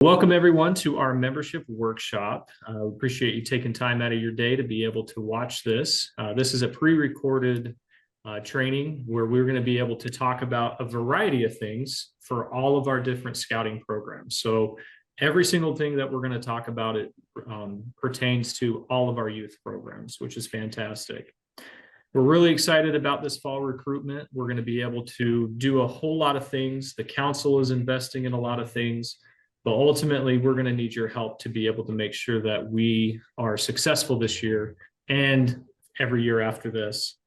Welcome everyone to our membership workshop. Appreciate you taking time out of your day to be able to watch this. This is a pre-recorded training where we're going to be able to talk about a variety of things for all of our different scouting programs. So every single thing that we're going to talk about pertains to all of our youth programs, which is fantastic. We're really excited about this fall recruitment. We're going to be able to do a whole lot of things. The council is investing in a lot of things. But ultimately, we're going to need your help to be able to make sure that we are successful this year and every year after this.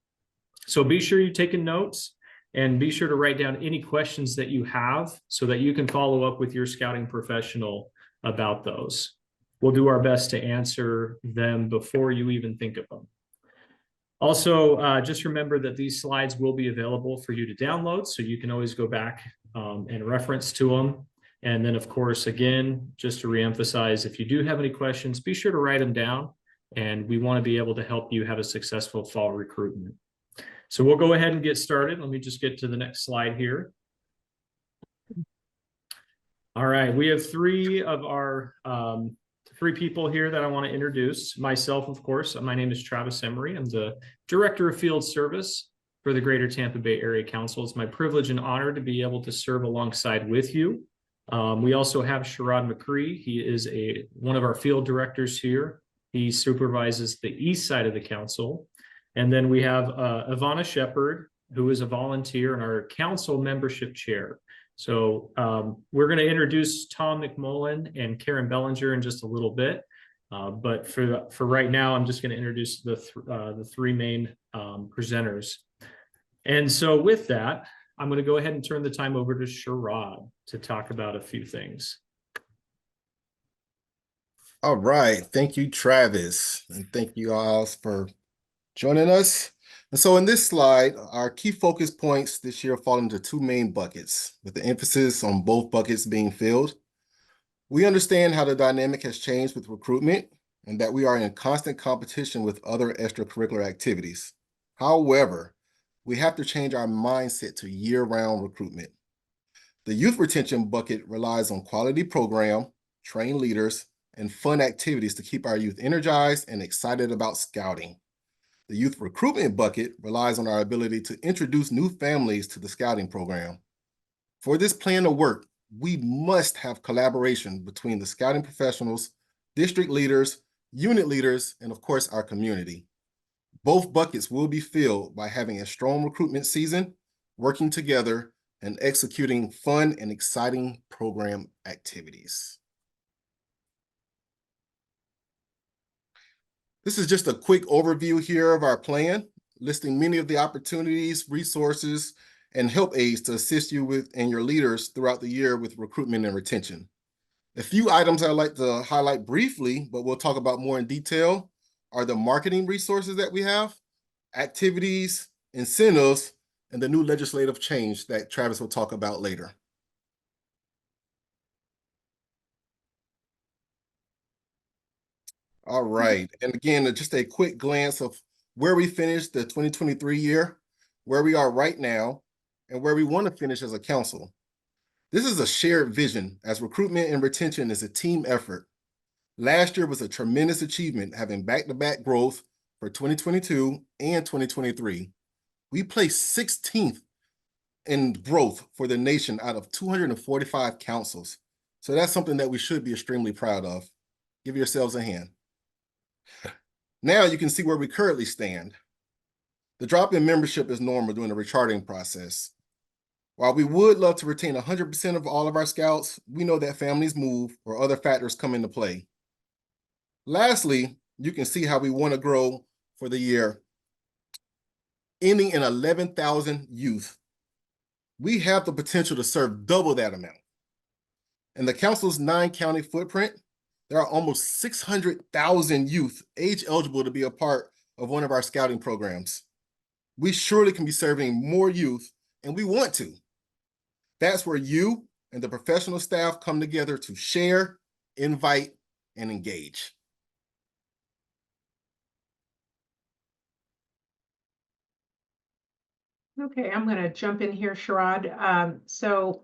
So be sure you're taking notes and be sure to write down any questions that you have so that you can follow up with your scouting professional about those. We'll do our best to answer them before you even think of them. Also, just remember that these slides will be available for you to download, so you can always go back and reference to them. And then, of course, again, just to reemphasize, if you do have any questions, be sure to write them down. And we want to be able to help you have a successful fall recruitment. So we'll go ahead and get started. Let me just get to the next slide here. All right, we have three people here that I want to introduce. Myself, of course, my name is Travis Emery. I'm the Director of Field Service for the Greater Tampa Bay Area Council. It's my privilege and honor to be able to serve alongside with you. We also have Sherrod McCree. He is one of our field directors here. He supervises the east side of the council. And then we have Ivana Shepard, who is a volunteer and our council membership chair. So we're going to introduce Tom McMullen and Karen Bellinger in just a little bit. But for right now, I'm just going to introduce the three main presenters. And so with that, I'm going to go ahead and turn the time over to Sherrod to talk about a few things. All right. Thank you, Travis. And thank you all for joining us. And so in this slide, our key focus points this year fall into two main buckets, with the emphasis on both buckets being filled. We understand how the dynamic has changed with recruitment and that we are in constant competition with other extracurricular activities. However, we have to change our mindset to year-round recruitment. The youth retention bucket relies on quality program, trained leaders, and fun activities to keep our youth energized and excited about scouting. The youth recruitment bucket relies on our ability to introduce new families to the scouting program. For this plan to work, we must have collaboration between the scouting professionals, district leaders, unit leaders, and of course, our community. Both buckets will be filled by having a strong recruitment season, working together, and executing fun and exciting program activities. This is just a quick overview here of our plan, listing many of the opportunities, resources, and help aids to assist you and your leaders throughout the year with recruitment and retention. A few items I'd like to highlight briefly, but we'll talk about more in detail, are the marketing resources that we have, activities, incentives, and the new legislative change that Travis will talk about later. All right, and again, just a quick glance of where we finished the 2023 year, where we are right now, and where we want to finish as a council. This is a shared vision, as recruitment and retention is a team effort. Last year was a tremendous achievement, having back-to-back growth for 2022 and 2023. We placed 16th in growth for the nation out of 245 councils. So that's something that we should be extremely proud of. Give yourselves a hand. Now you can see where we currently stand. The drop in membership is normal during the recharting process. While we would love to retain 100% of all of our scouts, we know that families move or other factors come into play. Lastly, you can see how we want to grow for the year, ending in 11,000 youth. We have the potential to serve double that amount. In the council's 9-county footprint, there are almost 600,000 youth age eligible to be a part of one of our scouting programs. We surely can be serving more youth, and we want to. That's where you and the professional staff come together to share, invite, and engage. Okay, I'm going to jump in here, Sherrod. So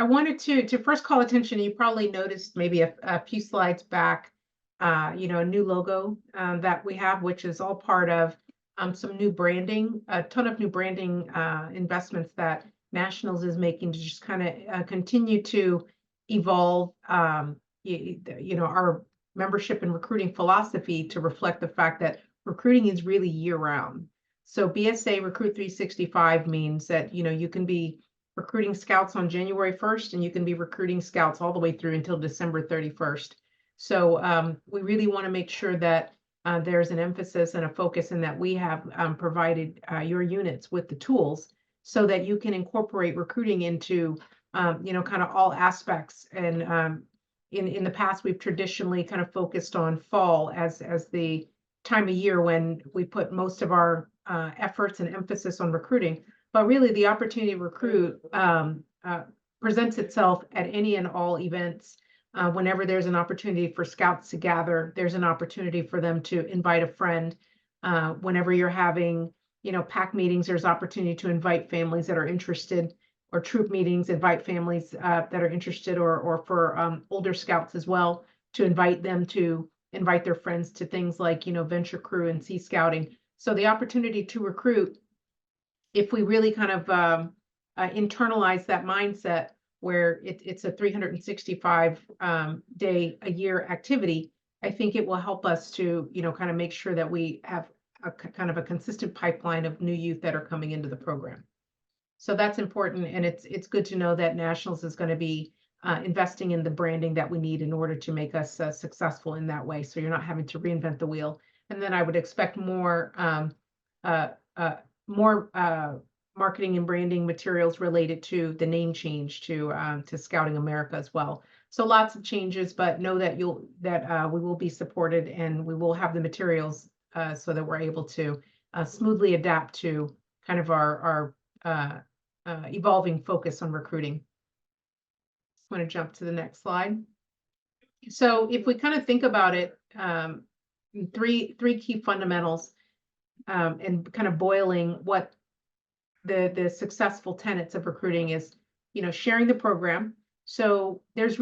I wanted to first call attention. You probably noticed maybe a few slides back, you know, a new logo that we have, which is all part of some new branding, a ton of new branding investments that Nationals is making to just kind of continue to evolve, you know, our membership and recruiting philosophy to reflect the fact that recruiting is really year round. So BSA Recruit 365 means that, you know, you can be recruiting scouts on January 1st, and you can be recruiting scouts all the way through until December 31st. So we really want to make sure that there's an emphasis and a focus, and that we have provided your units with the tools so that you can incorporate recruiting into, you know, kind of all aspects. And in the past, we've traditionally kind of focused on fall as the time of year when we put most of our efforts and emphasis on recruiting. But really, the opportunity to recruit presents itself at any and all events. Whenever there's an opportunity for scouts to gather, there's an opportunity for them to invite a friend. Whenever you're having, you know, PAC meetings, there's opportunity to invite families that are interested, or troop meetings, invite families that are interested, or for older scouts as well, to invite them to invite their friends to things like, you know, Venture Crew and Sea Scouting. So the opportunity to recruit, if we really kind of internalize that mindset where it's a 365 day a year activity, I think it will help us to, you know, kind of make sure that we have a kind of a consistent pipeline of new youth that are coming into the program. So that's important, and it's good to know that Nationals is going to be investing in the branding that we need in order to make us successful in that way. So you're not having to reinvent the wheel. And then I would expect more marketing and branding materials related to the name change to Scouting America as well. So lots of changes, but know that we will be supported, and we will have the materials so that we're able to smoothly adapt to kind of our evolving focus on recruiting. I'm going to jump to the next slide. So if we kind of think about it, three key fundamentals, and kind of boiling what the successful tenets of recruiting is, you know, sharing the program. So there's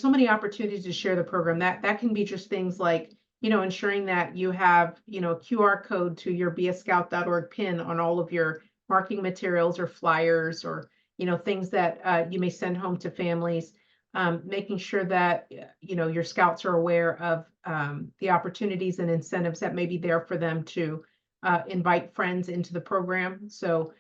so many opportunities to share the program. That can be just things like, you know, ensuring that you have, you know, a QR code to your beascout.org pin on all of your marketing materials or flyers, or, you know, things that you may send home to families. Making sure that, you know, your scouts are aware of the opportunities and incentives that may be there for them to invite friends into the program. So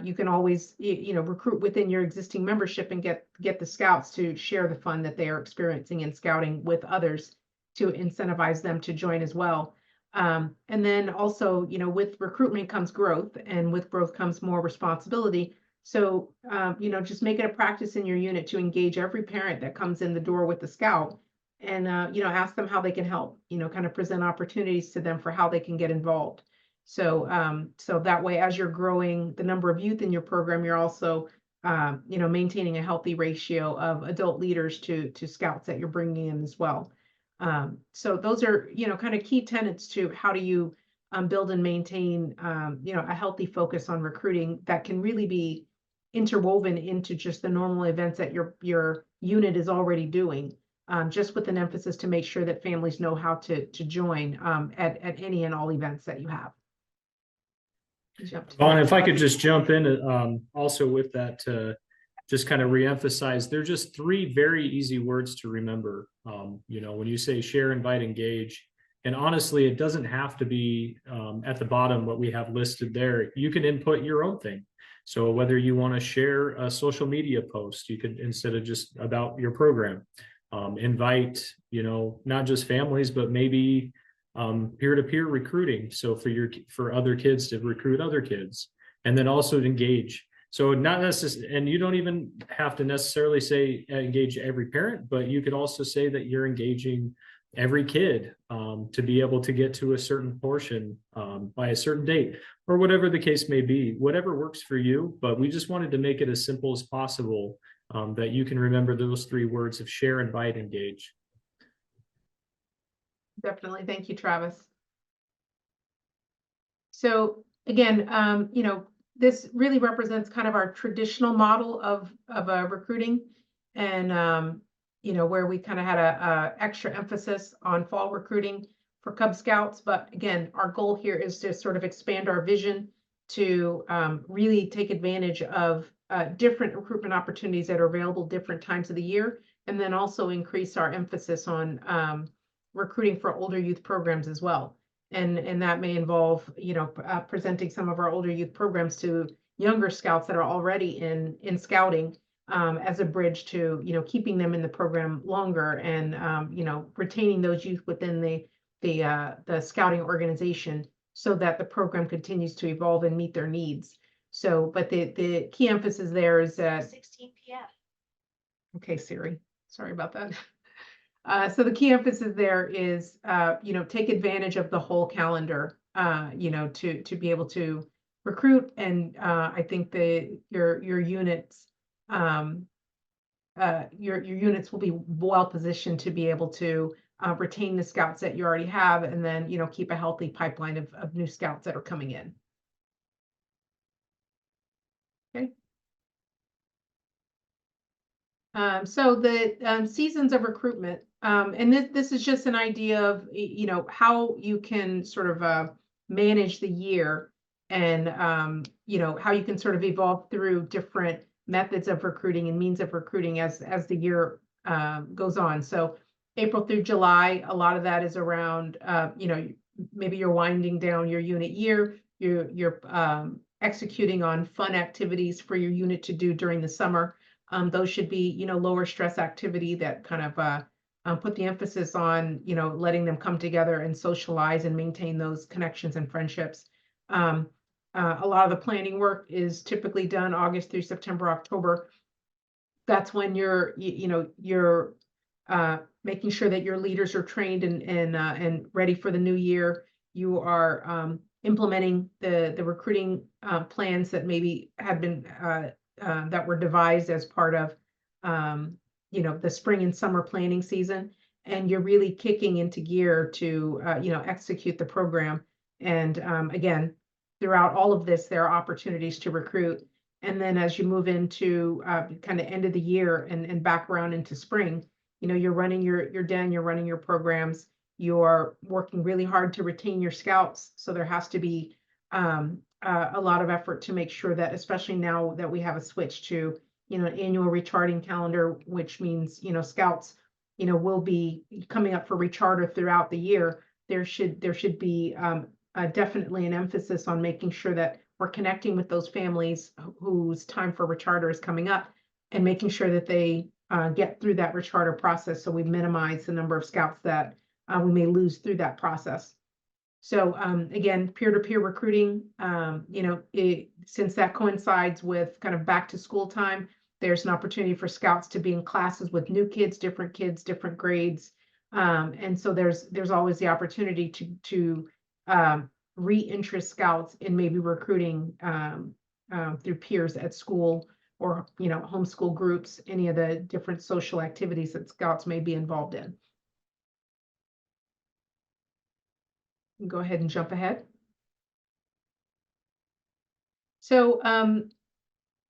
you can always, you know, recruit within your existing membership and get the scouts to share the fun that they are experiencing in scouting with others, to incentivize them to join as well. And then also, you know, with recruitment comes growth, and with growth comes more responsibility. So, you know, just make it a practice in your unit to engage every parent that comes in the door with the scout, and, you know, ask them how they can help, you know, kind of present opportunities to them for how they can get involved. So, so that way, as you're growing the number of youth in your program, you're also, you know, maintaining a healthy ratio of adult leaders to scouts that you're bringing in as well. So those are, you know, kind of key tenets to how do you build and maintain, you know, a healthy focus on recruiting that can really be interwoven into just the normal events that your unit is already doing, just with an emphasis to make sure that families know how to join at any and all events that you have. Vaughn, if I could just jump in also with that, just kind of reemphasize, they're just three very easy words to remember. You know, when you say share, invite, engage, and honestly, it doesn't have to be at the bottom what we have listed there. You can input your own thing. So whether you want to share a social media post, you could, instead of just about your program, invite, you know, not just families, but maybe peer-to-peer recruiting. So for other kids to recruit other kids, and then also to engage. So not necessarily, and you don't even have to necessarily say engage every parent, but you could also say that you're engaging every kid to be able to get to a certain portion by a certain date, or whatever the case may be, whatever works for you. But we just wanted to make it as simple as possible, that you can remember those three words of share, invite, engage. Definitely. Thank you, Travis. So again, you know, this really represents kind of our traditional model of recruiting, and where we kind of had a extra emphasis on fall recruiting for Cub Scouts. But again, our goal here is to sort of expand our vision to really take advantage of different recruitment opportunities that are available different times of the year, and then also increase our emphasis on recruiting for older youth programs as well. And that may involve, presenting some of our older youth programs to younger scouts that are already in scouting, as a bridge to, keeping them in the program longer, and retaining those youth within the scouting organization, so that the program continues to evolve and meet their needs. So, but the key emphasis there is that 16 p.m. Okay, Siri, sorry about that. So the key emphasis there is, take advantage of the whole calendar, to be able to recruit. And I think your units, your units will be well positioned to be able to retain the scouts that you already have, and then, keep a healthy pipeline of new scouts that are coming in. Okay. So the seasons of recruitment, and this is just an idea of, how you can sort of manage the year, and how you can sort of evolve through different methods of recruiting and means of recruiting as the year goes on. So April through July, a lot of that is around, maybe you're winding down your unit year, you're executing on fun activities for your unit to do during the summer. Those should be, lower stress activity that kind of put the emphasis on, letting them come together and socialize and maintain those connections and friendships. A lot of the planning work is typically done August through September, October. That's when you're making sure that your leaders are trained and ready for the new year. You are implementing the recruiting plans that maybe have been that were devised as part of, the spring and summer planning season, and you're really kicking into gear to, execute the program. And again, throughout all of this, there are opportunities to recruit. And then as you move into kind of end of the year and back around into spring, you're running your den, you're running your programs, you're working really hard to retain your scouts. So there has to be a lot of effort to make sure that, especially now that we have a switch to, an annual recharting calendar, which means, scouts, will be coming up for recharter throughout the year. There should be definitely an emphasis on making sure that we're connecting with those families whose time for recharter is coming up, and making sure that they get through that recharter process, so we minimize the number of scouts that we may lose through that process. So again, peer-to-peer recruiting, since that coincides with kind of back to school time, there's an opportunity for scouts to be in classes with new kids, different grades. And so there's always the opportunity to re-interest scouts in maybe recruiting through peers at school, or, homeschool groups, any of the different social activities that scouts may be involved in. Go ahead and jump ahead. So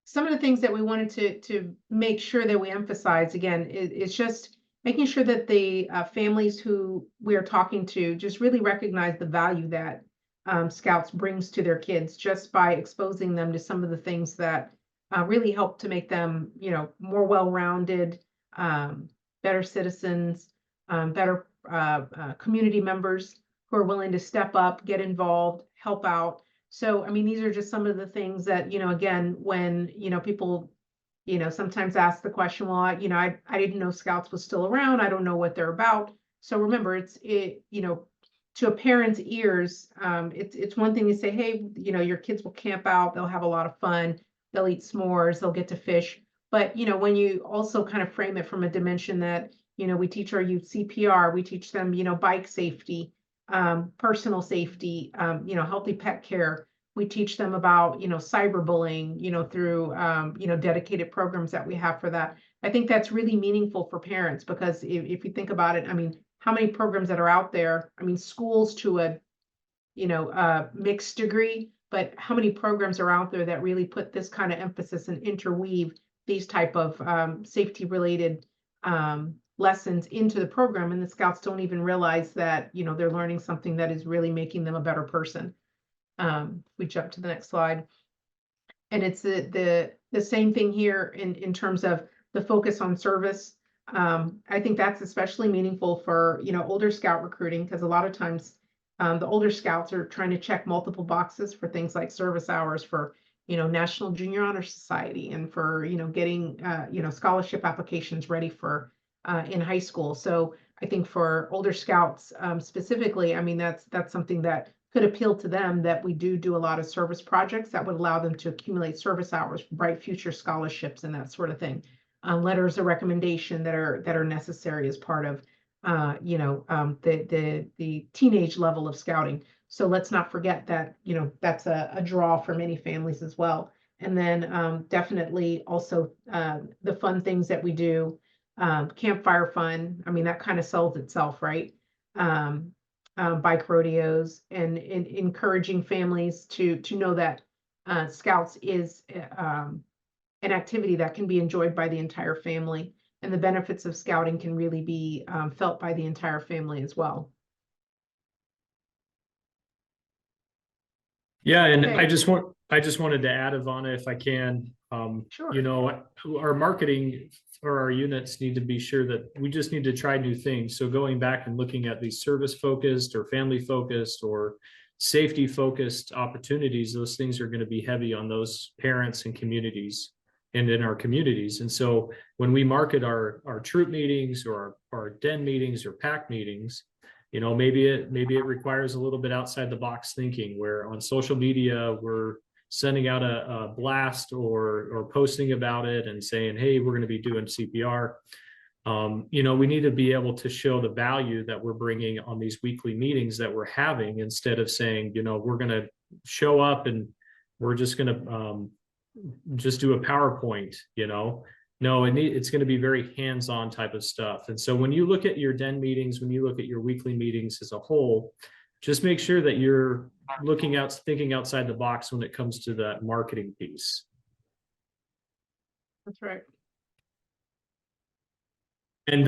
some of the things that we wanted to make sure that we emphasize, again, is just making sure that the families who we are talking to just really recognize the value that Scouts brings to their kids, just by exposing them to some of the things that really help to make them, more well-rounded, better citizens, better community members who are willing to step up, get involved, help out. So, I mean, these are just some of the things that, again, when, people, sometimes ask the question, well, I didn't know Scouts was still around. I don't know what they're about. So remember, to a parent's ears, it's one thing to say, hey, your kids will camp out, they'll have a lot of fun, they'll eat s'mores, they'll get to fish. But, when you also kind of frame it from a dimension that, we teach our youth CPR, we teach them, bike safety, personal safety, healthy pet care. We teach them about, cyberbullying, through, dedicated programs that we have for that. I think that's really meaningful for parents, because if you think about it, I mean, how many programs that are out there? I mean, schools to a, mixed degree, but how many programs are out there that really put this kind of emphasis and interweave these type of safety related lessons into the program, and the Scouts don't even realize that, you know, they're learning something that is really making them a better person. We jump to the next slide. And it's the same thing here in terms of the focus on service. I think that's especially meaningful for, you know, older Scout recruiting, because a lot of times the older Scouts are trying to check multiple boxes for things like service hours for, you know, National Junior Honor Society, and for, you know, getting, you know, scholarship applications ready for in high school. So I think for older Scouts specifically, I mean, that's something that could appeal to them, that we do a lot of service projects that would allow them to accumulate service hours, bright future scholarships, and that sort of thing. Letters of recommendation that are necessary as part of you know, the teenage level of Scouting. So let's not forget that, you know, that's a draw for many families as well. And then definitely also the fun things that we do, campfire fun. I mean, that kind of sells itself, right? Bike rodeos, and encouraging families to know that Scouts is an activity that can be enjoyed by the entire family, and the benefits of Scouting can really be felt by the entire family as well. Yeah, and Okay. I just wanted to add, Ivana, if I can, Sure. you know, our marketing for our units need to be sure that we just need to try new things. So going back and looking at these service focused or family focused or safety focused opportunities, those things are going to be heavy on those parents and communities and in our communities. And so when we market our troop meetings or our den meetings or pack meetings, you know, maybe it requires a little bit outside the box thinking, where on social media we're sending out a blast or posting about it and saying, hey, we're going to be doing CPR. You know, we need to be able to show the value that we're bringing on these weekly meetings that we're having, instead of saying, you know, we're going to show up and we're just going to just do a PowerPoint, you know. No, it's going to be very hands-on type of stuff. And so when you look at your den meetings, when you look at your weekly meetings as a whole, just make sure that you're thinking outside the box when it comes to that marketing piece. That's right. And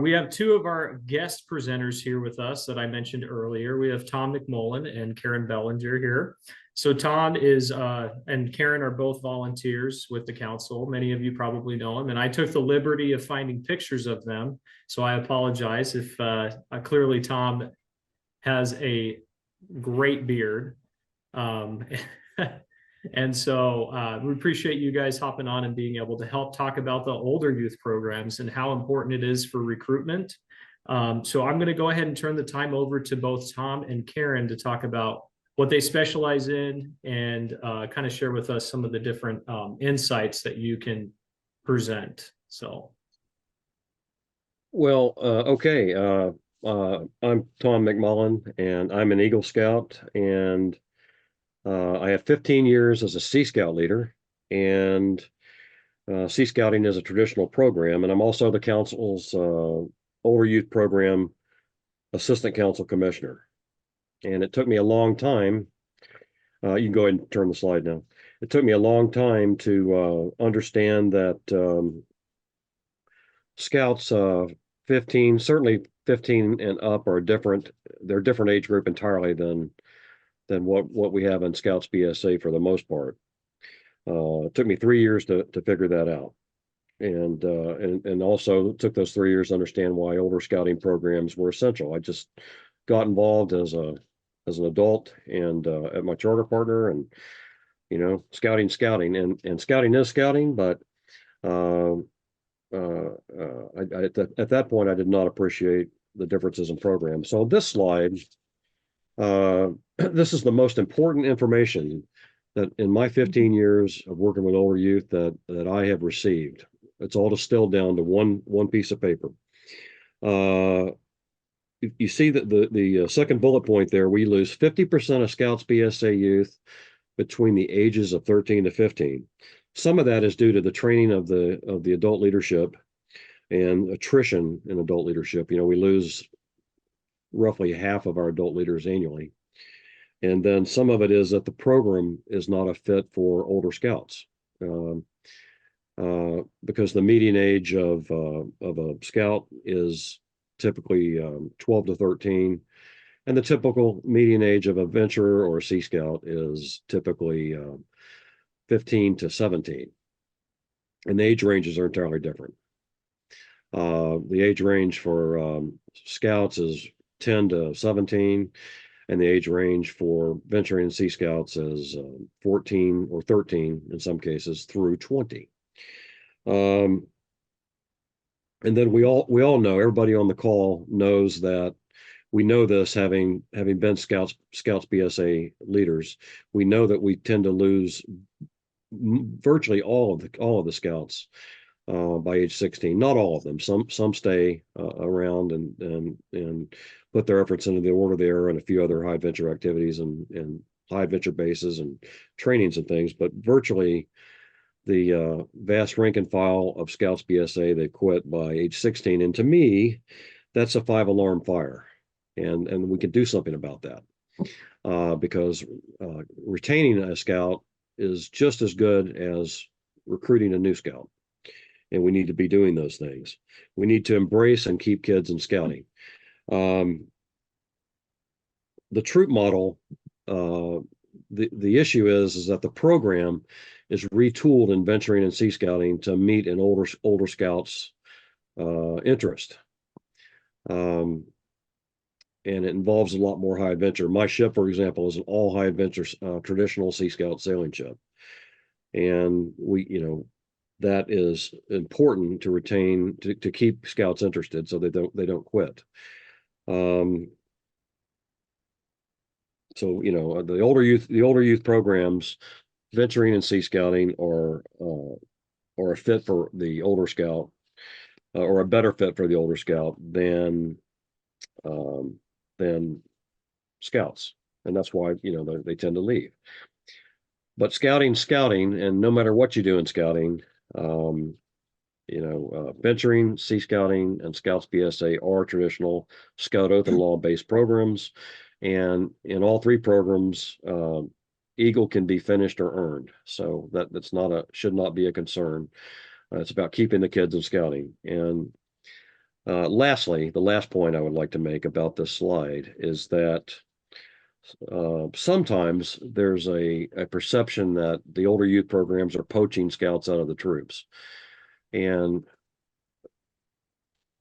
we have two of our guest presenters here with us that I mentioned earlier. We have Tom McMullen and Karen Bellinger here. So Tom is and Karen are both volunteers with the council. Many of you probably know them, and I took the liberty of finding pictures of them. So I apologize if clearly Tom has a great beard. And so we appreciate you guys hopping on and being able to help talk about the older youth programs and how important it is for recruitment. So I'm going to go ahead and turn the time over to both Tom and Karen to talk about what they specialize in, and kind of share with us some of the different insights that you can present. So. Well, okay. I'm Tom McMullen, and I'm an Eagle Scout, and I have 15 years as a Sea Scout leader, and Sea Scouting is a traditional program, and I'm also the council's older youth program assistant council commissioner. And it took me a long time. You can go ahead and turn the slide now. It took me a long time to understand that Scouts 15, certainly 15 and up, are different. They're a different age group entirely than what we have in Scouts BSA for the most part. It took me 3 years to figure that out, and also took those 3 years to understand why older Scouting programs were essential. I just got involved as an adult and at my charter partner, and you know, scouting, and scouting is scouting, but at that point I did not appreciate the differences in programs. So this slide, this is the most important information that in my 15 years of working with older youth that I have received. It's all distilled down to one piece of paper. You see that the second bullet point there, we lose 50% of Scouts BSA youth between the ages of 13 to 15. Some of that is due to the training of the adult leadership and attrition in adult leadership. You know, we lose roughly half of our adult leaders annually. And then some of it is that the program is not a fit for older scouts. Because the median age of a scout is typically 12 to 13, and the typical median age of a venturer or a Sea Scout is typically 15 to 17. And the age ranges are entirely different. The age range for scouts is 10 to 17, and the age range for venturing and Sea Scouts is 14 or 13 in some cases through 20. And then we all know, everybody on the call knows that we know this, having been Scouts BSA leaders, we know that we tend to lose virtually all of the Scouts by age 16. Not all of them. Some stay around and put their efforts into the Order of the Arrow and a few other high adventure activities and high adventure bases and trainings and things. But virtually the vast rank and file of Scouts BSA, they quit by age 16. And to me, that's a 5-alarm fire. And we can do something about that because retaining a scout is just as good as recruiting a new scout. And we need to be doing those things. We need to embrace and keep kids in scouting. The troop model, the issue is that the program is retooled in venturing and Sea Scouting to meet an older scouts interest. And it involves a lot more high adventure. My ship, for example, is an all high adventure traditional Sea Scout sailing ship. And that is important to retain, to keep scouts interested so they don't quit. So the older youth programs, venturing and Sea Scouting are a fit for the older scout, or a better fit for the older scout than scouts, and that's why they tend to leave. But scouting, and no matter what you do in scouting, venturing, Sea Scouting, and Scouts BSA are traditional Scout Oath and Law-based programs, and in all three programs, Eagle can be finished or earned, so that's should not be a concern. It's about keeping the kids in scouting. And lastly, the last point I would like to make about this slide is that sometimes there's a perception that the older youth programs are poaching scouts out of the troops. And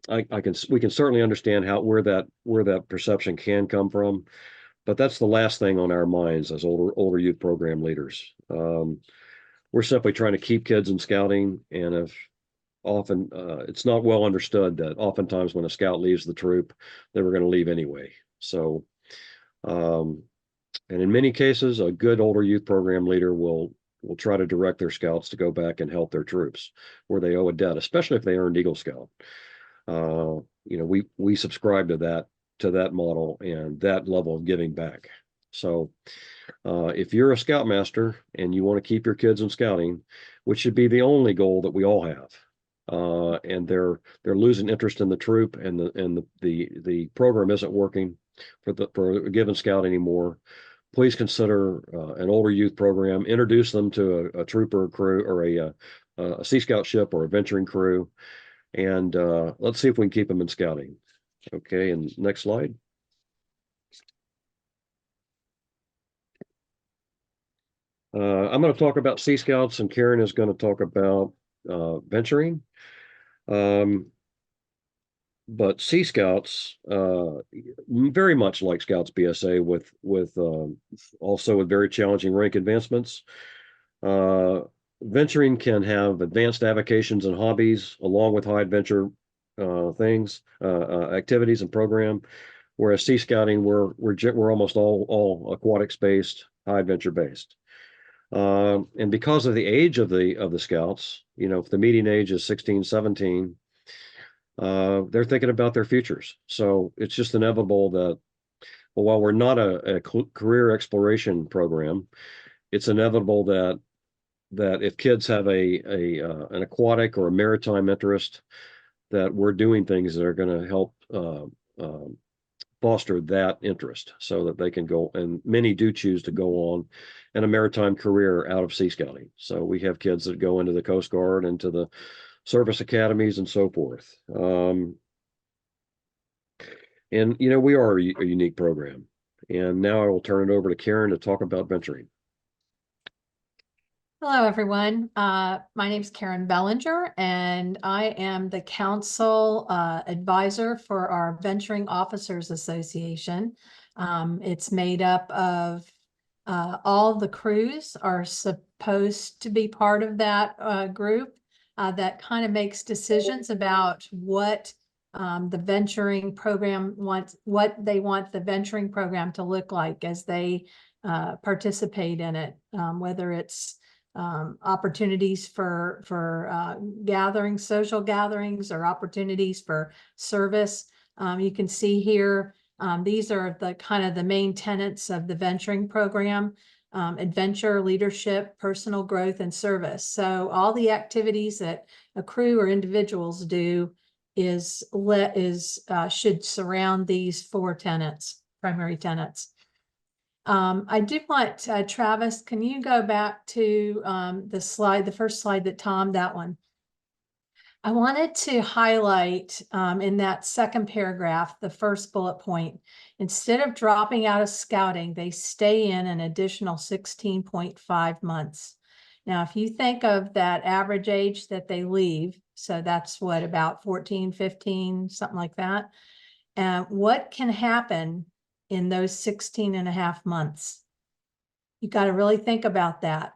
we can certainly understand where that perception can come from, but that's the last thing on our minds as older youth program leaders. We're simply trying to keep kids in scouting, and if often it's not well understood that oftentimes when a scout leaves the troop, they were going to leave anyway. So, and in many cases, a good older youth program leader will try to direct their scouts to go back and help their troops where they owe a debt, especially if they earned Eagle Scout. We subscribe to that model and that level of giving back. So if you're a scoutmaster and you want to keep your kids in scouting, which should be the only goal that we all have, and they're losing interest in the troop, and the program isn't working for a given scout anymore, please consider an older youth program. Introduce them to a trooper crew, or a Sea Scout ship, or a venturing crew, and let's see if we can keep them in scouting. Okay, and next slide. I'm going to talk about Sea Scouts, and Karen is going to talk about venturing. But Sea Scouts, very much like Scouts BSA, with also with very challenging rank advancements. Venturing can have advanced avocations and hobbies along with high adventure activities and program, whereas Sea Scouting we're almost all aquatics based, high adventure based. And because of the age of the scouts, if the median age is 16, 17, they're thinking about their futures. So it's just inevitable that, well, while we're not a career exploration program, it's inevitable that if kids have an aquatic or a maritime interest, that we're doing things that are going to help foster that interest so that they can go, and many do choose to go on in a maritime career out of Sea Scouting. So we have kids that go into the Coast Guard, into the service academies and so forth. And, you know, we are a unique program. And now I will turn it over to Karen to talk about venturing. Hello, everyone. My name is Karen Bellinger, and I am the council advisor for our Venturing Officers Association. It's made up of all the crews are supposed to be part of that group that kind of makes decisions about what the venturing program wants, what they want the venturing program to look like as they participate in it, whether it's opportunities for gatherings, social gatherings, or opportunities for service. You can see here, these are the kind of the main tenets of the venturing program: adventure, leadership, personal growth, and service. So all the activities that a crew or individuals do should surround these four tenets, primary tenets. I do want, Travis, can you go back to the slide, the first slide that Tom, that one? I wanted to highlight in that second paragraph, the first bullet point, instead of dropping out of scouting, they stay in an additional 16.5 months. Now, if you think of that average age that they leave, so that's what, about 14, 15, something like that. What can happen in those 16.5 months? You got to really think about that.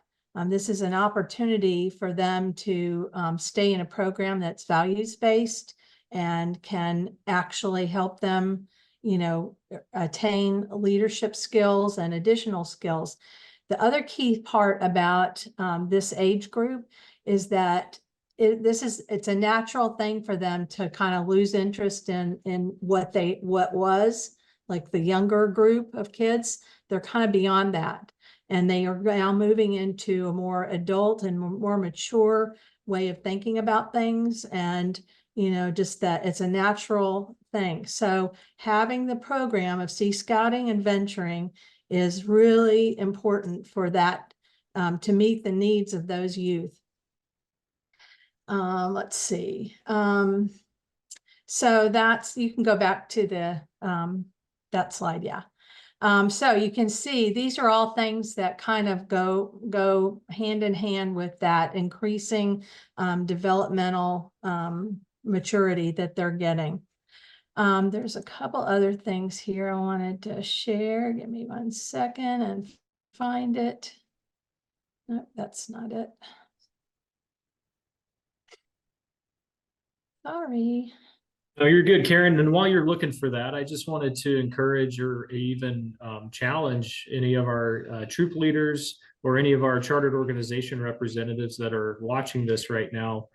This is an opportunity for them to stay in a program that's values-based and can actually help them, you know, attain leadership skills and additional skills. The other key part about this age group is that it's a natural thing for them to kind of lose interest in what was like the younger group of kids. They're kind of beyond that. And they are now moving into a more adult and more mature way of thinking about things. And, you know, just that it's a natural thing. So having the program of Sea Scouting and venturing is really important for that, to meet the needs of those youth. Let's see. So that's, you can go back to the, that slide. Yeah. So you can see these are all things that kind of go hand in hand with that increasing developmental maturity that they're getting. There's a couple other things here I wanted to share. Give me 1 second and find it. Nope, that's not it. Sorry. No, you're good, Karen. And while you're looking for that, I just wanted to encourage or even challenge any of our troop leaders or any of our chartered organization representatives that are watching this right now,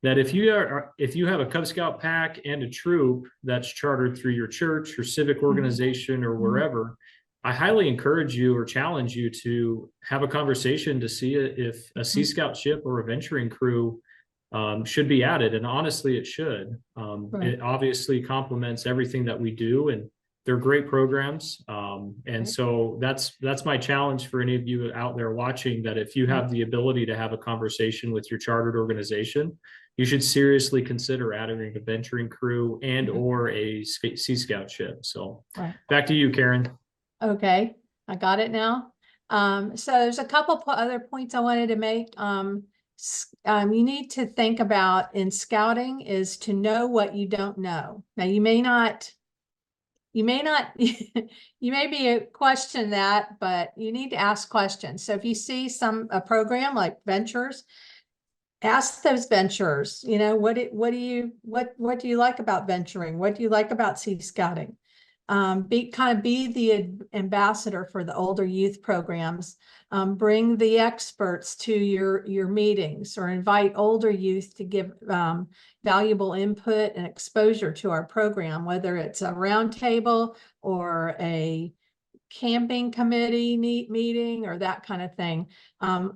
that if you have a Cub Scout pack and a troop that's chartered through your church or civic organization or wherever, I highly encourage you or challenge you to have a conversation to see if a Sea Scout ship or a venturing crew should be added. And honestly, it should. Right. It obviously complements everything that we do, and they're great programs. And so that's my challenge for any of you out there watching, that if you have the ability to have a conversation with your chartered organization, you should seriously consider adding a venturing crew and or a Sea Scout ship. So back to you, Karen. Okay, I got it now. So there's a couple other points I wanted to make. You need to think about in scouting is to know what you don't know. Now you may be question that, but you need to ask questions. So if you see a program like Ventures, ask those venturers, you know, what do you like about venturing? What do you like about Sea Scouting? Be the ambassador for the older youth programs. Bring the experts to your meetings, or invite older youth to give valuable input and exposure to our program, whether it's a roundtable or a camping committee meeting or that kind of thing.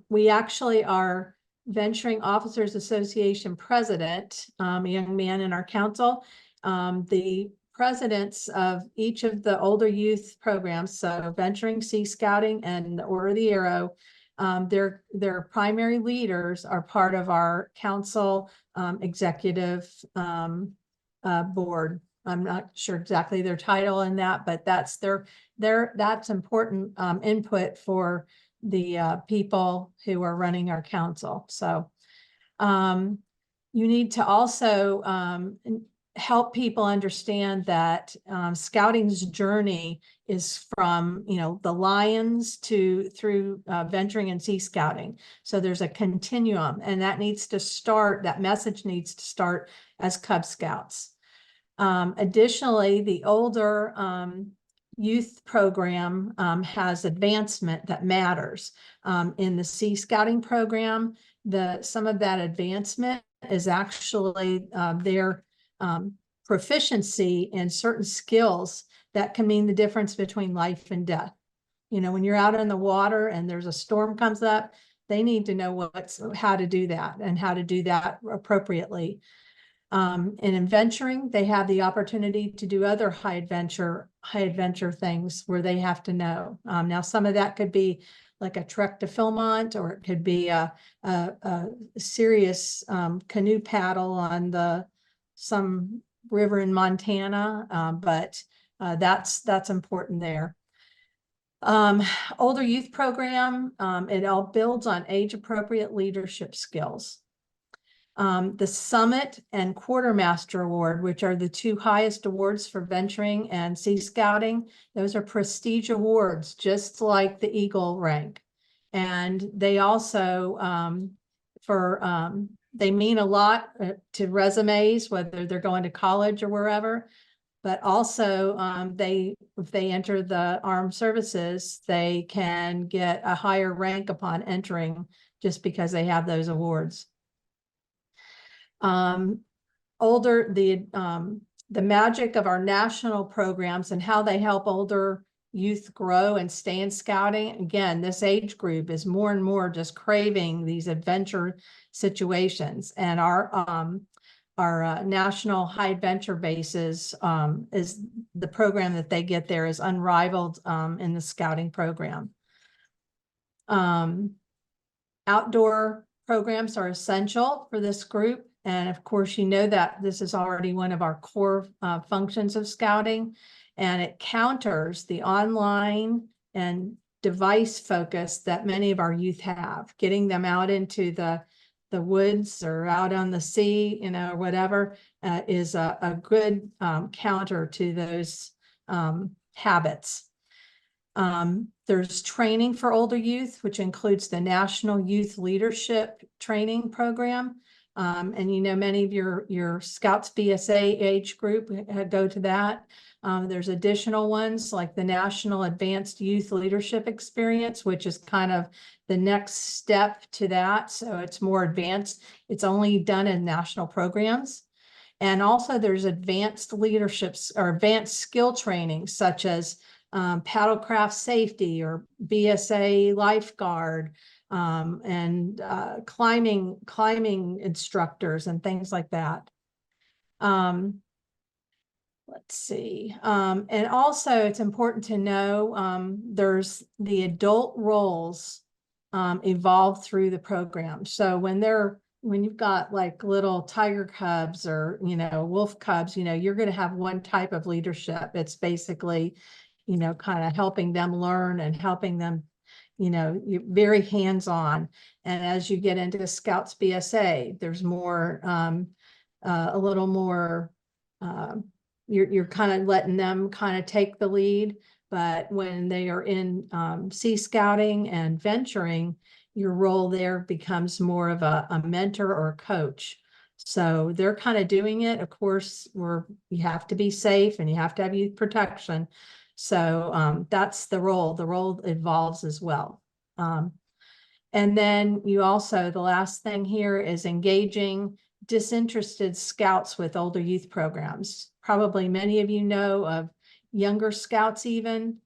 We actually are Venturing Officers Association president, a young man in our council. The presidents of each of the older youth programs, so Venturing, Sea Scouting, and the Order of the Arrow, their primary leaders are part of our council executive board. I'm not sure exactly their title in that, but that's that's important input for the people who are running our council. So you need to also help people understand that scouting's journey is from, the Lions through Venturing and Sea Scouting. So there's a continuum, and that message needs to start as Cub Scouts. Additionally, the older youth program has advancement that matters. In the Sea Scouting program, some of that advancement is actually their proficiency in certain skills that can mean the difference between life and death. When you're out in the water and there's a storm comes up, they need to know how to do that and how to do that appropriately. And in Venturing, they have the opportunity to do other high adventure things where they have to know. Now, some of that could be like a trek to Philmont, or it could be a serious canoe paddle on some river in Montana, but that's important there. Older youth program, it all builds on age-appropriate leadership skills. The Summit and Quartermaster Award, which are the two highest awards for Venturing and Sea Scouting, those are prestige awards, just like the Eagle rank. And they also, they mean a lot to resumes, whether they're going to college or wherever. But also, if they enter the armed services, they can get a higher rank upon entering just because they have those awards. The magic of our national programs and how they help older youth grow and stay in scouting. Again, this age group is more and more just craving these adventure situations, and our national high adventure bases is the program that they get there is unrivaled in the scouting program. Outdoor programs are essential for this group. And of course, that this is already one of our core functions of scouting, and it counters the online and device focus that many of our youth have. Getting them out into the woods or out on the sea, or whatever, is a good counter to those habits. There's training for older youth, which includes the National Youth Leadership Training Program. And many of your Scouts BSA age group go to that. There's additional ones like the National Advanced Youth Leadership Experience, which is kind of the next step to that. So it's more advanced. It's only done in national programs. And also there's advanced leaderships or advanced skill training, such as paddlecraft safety or BSA lifeguard, and climbing instructors and things like that. Let's see. And also it's important to know there's the adult roles evolve through the program. So when you've got like little tiger cubs or, wolf cubs, you're going to have one type of leadership. It's basically, kind of helping them learn and helping them, you're very hands-on. And as you get into Scouts BSA, there's more, a little more, you're kind of letting them kind of take the lead. But when they are in Sea Scouting and Venturing, your role there becomes more of a mentor or a coach. So they're kind of doing it. Of course, you have to be safe and you have to have youth protection. So that's the role. The role evolves as well. And then you also, the last thing here is engaging disinterested Scouts with older youth programs. Probably many of you know of Younger Scouts even.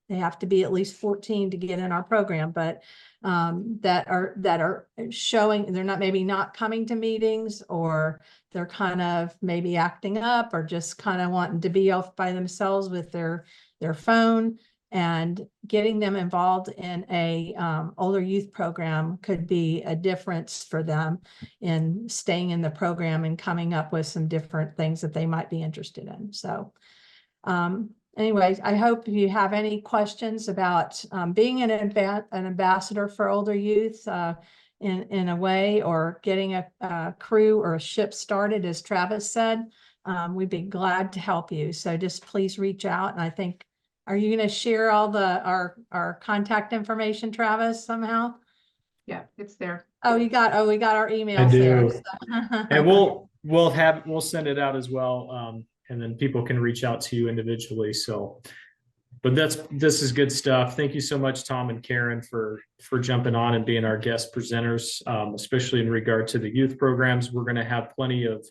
They have to be at least 14 to get in our program, but that are showing they're not maybe not coming to meetings, or they're kind of maybe acting up, or just kind of wanting to be off by themselves with their phone. And getting them involved in a older youth program could be a difference for them in staying in the program and coming up with some different things that they might be interested in. So anyways, I hope if you have any questions about being an ambassador for older youth in a way, or getting a crew or a ship started, as Travis said, we'd be glad to help you. So just please reach out. And I think, are you going to share all our contact information, Travis, somehow? Yeah, it's there. Oh, we got our emails do. there. And we'll send it out as well. And then people can reach out to you individually. So, but this is good stuff. Thank you so much, Tom and Karen, for jumping on and being our guest presenters, especially in regard to the youth programs. We're going to have plenty of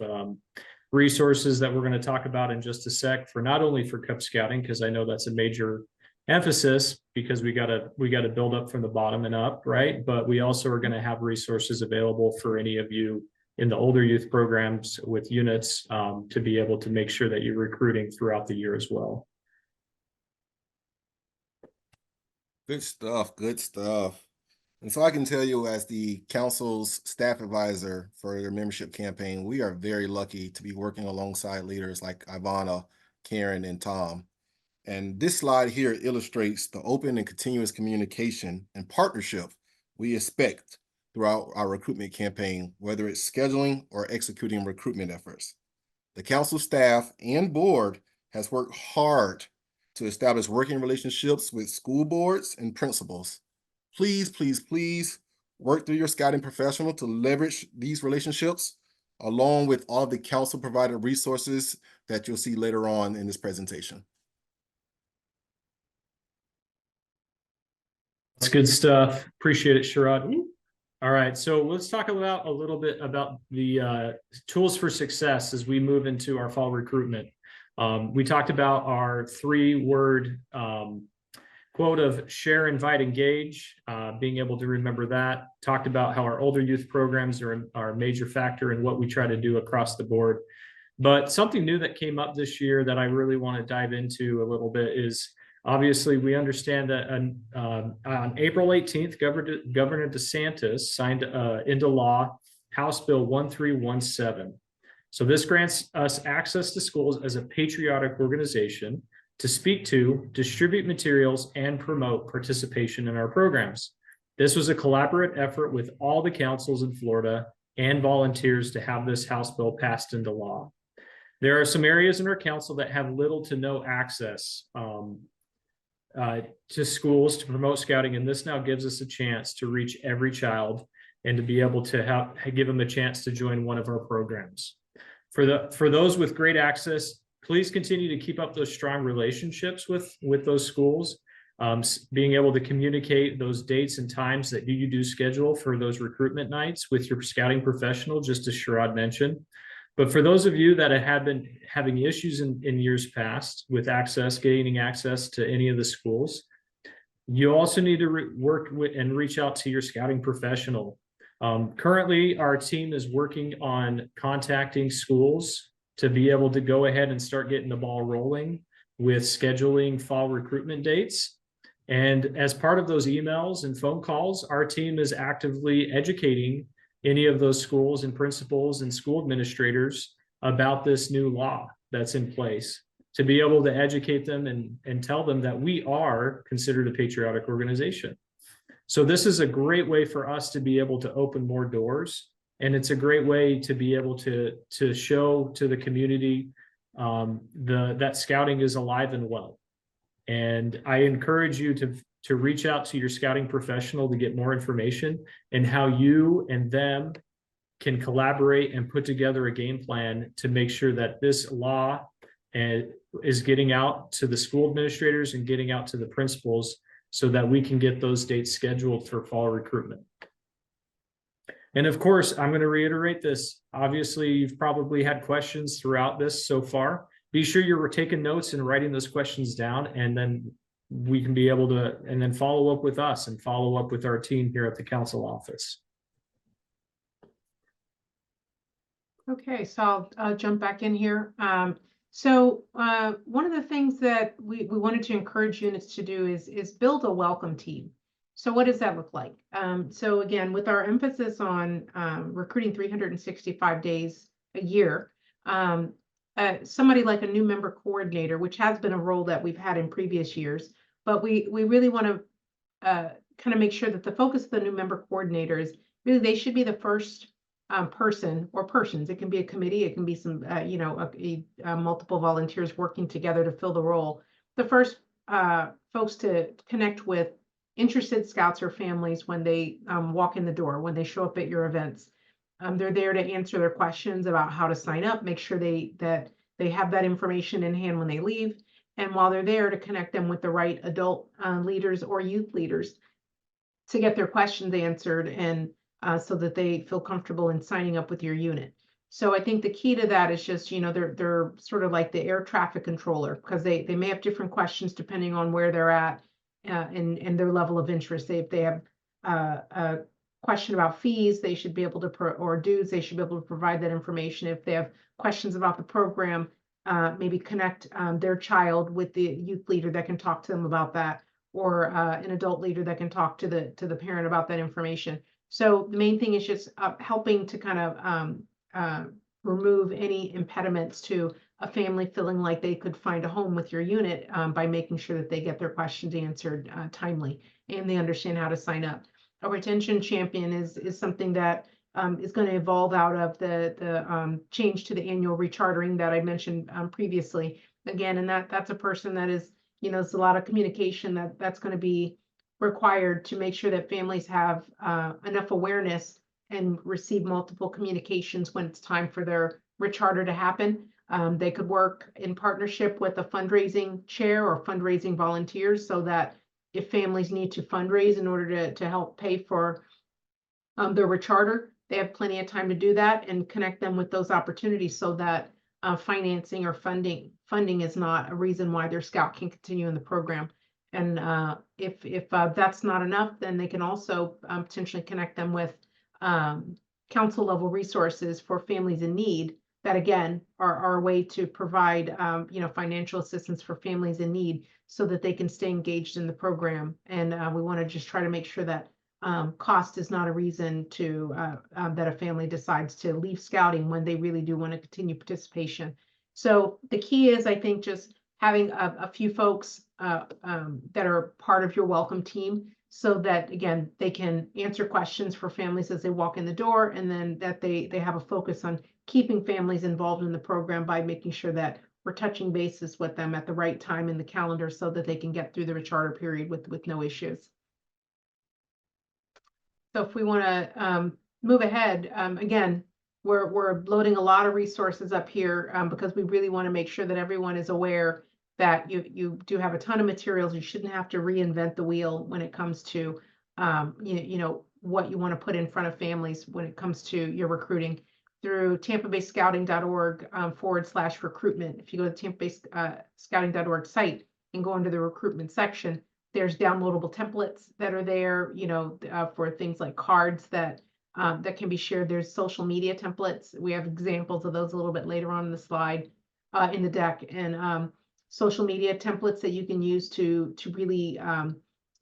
resources that we're going to talk about in just a sec, for not only for Cub Scouting, because I know that's a major emphasis, because we got to build up from the bottom and up, right? But we also are going to have resources available for any of you in the older youth programs with units to be able to make sure that you're recruiting throughout the year as well. Good stuff. Good stuff. And so I can tell you, as the council's staff advisor for their membership campaign, we are very lucky to be working alongside leaders like Ivana, Karen, and Tom. And this slide here illustrates the open and continuous communication and partnership we expect throughout our recruitment campaign, whether it's scheduling or executing recruitment efforts. The council staff and board has worked hard to establish working relationships with school boards and principals. Please, please, please work through your scouting professional to leverage these relationships, along with all the council provided resources that you'll see later on in this presentation. That's good stuff. Appreciate it, Sherrod. All right, so let's talk about a little bit about the tools for success as we move into our fall recruitment. We talked about our 3-word quote of share, invite, engage, being able to remember that. Talked about how our older youth programs are a major factor in what we try to do across the board. But something new that came up this year that I really want to dive into a little bit is, obviously, we understand that on April 18th, Governor DeSantis signed into law House Bill 1317. So this grants us access to schools as a patriotic organization to speak to, distribute materials, and promote participation in our programs. This was a collaborative effort with all the councils in Florida and volunteers to have this House bill passed into law. There are some areas in our council that have little to no access to schools to promote scouting, and this now gives us a chance to reach every child and to be able to give them a chance to join one of our programs. For those with great access, please continue to keep up those strong relationships with those schools, being able to communicate those dates and times that you do schedule for those recruitment nights with your scouting professional, just as Sherrod mentioned. But for those of you that have been having issues in years past with gaining access to any of the schools, you also need to work with and reach out to your scouting professional. Currently, our team is working on contacting schools to be able to go ahead and start getting the ball rolling with scheduling fall recruitment dates. And as part of those emails and phone calls, our team is actively educating any of those schools and principals and school administrators about this new law that's in place, to be able to educate them and tell them that we are considered a patriotic organization. So this is a great way for us to be able to open more doors. And it's a great way to be able to show to the community that scouting is alive and well. And I encourage you to reach out to your scouting professional to get more information and how you and them can collaborate and put together a game plan to make sure that this law is getting out to the school administrators and getting out to the principals so that we can get those dates scheduled for fall recruitment. And of course, I'm going to reiterate this. Obviously, you've probably had questions throughout this so far. Be sure you're taking notes and writing those questions down, and then we can be able to, and then follow up with us and follow up with our team here at the council office. Okay, so I'll jump back in here. So one of the things that we wanted to encourage units to do is build a welcome team. So what does that look like? So again, with our emphasis on recruiting 365 days a year, somebody like a new member coordinator, which has been a role that we've had in previous years, but we really want to kind of make sure that the focus of the new member coordinator is really they should be the first person or persons. It can be a committee, it can be some, multiple volunteers working together to fill the role. The first folks to connect with interested scouts or families when they walk in the door, when they show up at your events. They're there to answer their questions about how to sign up, make sure that they have that information in hand when they leave. And while they're there, to connect them with the right adult leaders or youth leaders to get their questions answered and so that they feel comfortable in signing up with your unit. So I think the key to that is just, they're sort of like the air traffic controller, because they may have different questions depending on where they're at and their level of interest. If they have a question about fees, they should be able to, or dues, they should be able to provide that information. If they have questions about the program, maybe connect their child with the youth leader that can talk to them about that, or an adult leader that can talk to the parent about that information. So the main thing is just helping to kind of remove any impediments to a family feeling like they could find a home with your unit by making sure that they get their questions answered timely and they understand how to sign up. A retention champion is something that is going to evolve out of the change to the annual rechartering that I mentioned previously. Again, and that's a person that is, there's a lot of communication that's going to be required to make sure that families have enough awareness and receive multiple communications when it's time for their recharter to happen. They could work in partnership with a fundraising chair or fundraising volunteers, so that if families need to fundraise in order to help pay for their recharter, they have plenty of time to do that and connect them with those opportunities, so that financing or funding is not a reason why their scout can continue in the program. And if that's not enough, then they can also potentially connect them with council level resources for families in need that, again, are a way to provide financial assistance for families in need so that they can stay engaged in the program. And we want to just try to make sure that cost is not a reason to that a family decides to leave scouting when they really do want to continue participation. So the key is, I think, just having a few folks that are part of your welcome team, so that, again, they can answer questions for families as they walk in the door, and then that they have a focus on keeping families involved in the program by making sure that we're touching bases with them at the right time in the calendar so that they can get through the recharter period with no issues. So if we want to move ahead, again, we're loading a lot of resources up here because we really want to make sure that everyone is aware that you do have a ton of materials. You shouldn't have to reinvent the wheel when it comes to what you want to put in front of families when it comes to your recruiting. Through tampabayscouting.org /recruitment. If you go to tampabayscouting.org site and go into the recruitment section, there's downloadable templates that are there, for things like cards that can be shared. There's social media templates. We have examples of those a little bit later on in the slide in the deck, and social media templates that you can use to really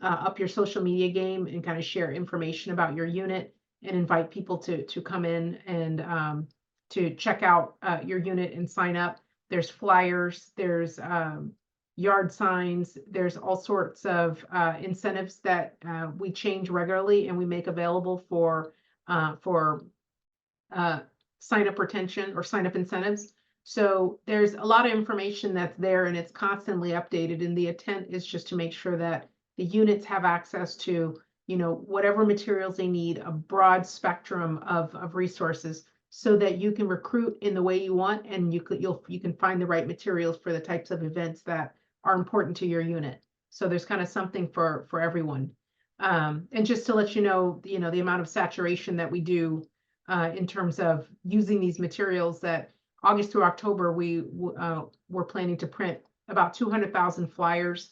up your social media game and kind of share information about your unit and invite people to come in and to check out your unit and sign up. There's flyers, there's yard signs, there's all sorts of incentives that we change regularly and we make available for sign up retention or sign up incentives. So there's a lot of information that's there and it's constantly updated, and the intent is just to make sure that the units have access to whatever materials they need, a broad spectrum of resources, so that you can recruit in the way you want, and you can find the right materials for the types of events that are important to your unit. So there's kind of something for everyone. And just to let you know, the amount of saturation that we do in terms of using these materials, that August through October, we're planning to print about 200,000 flyers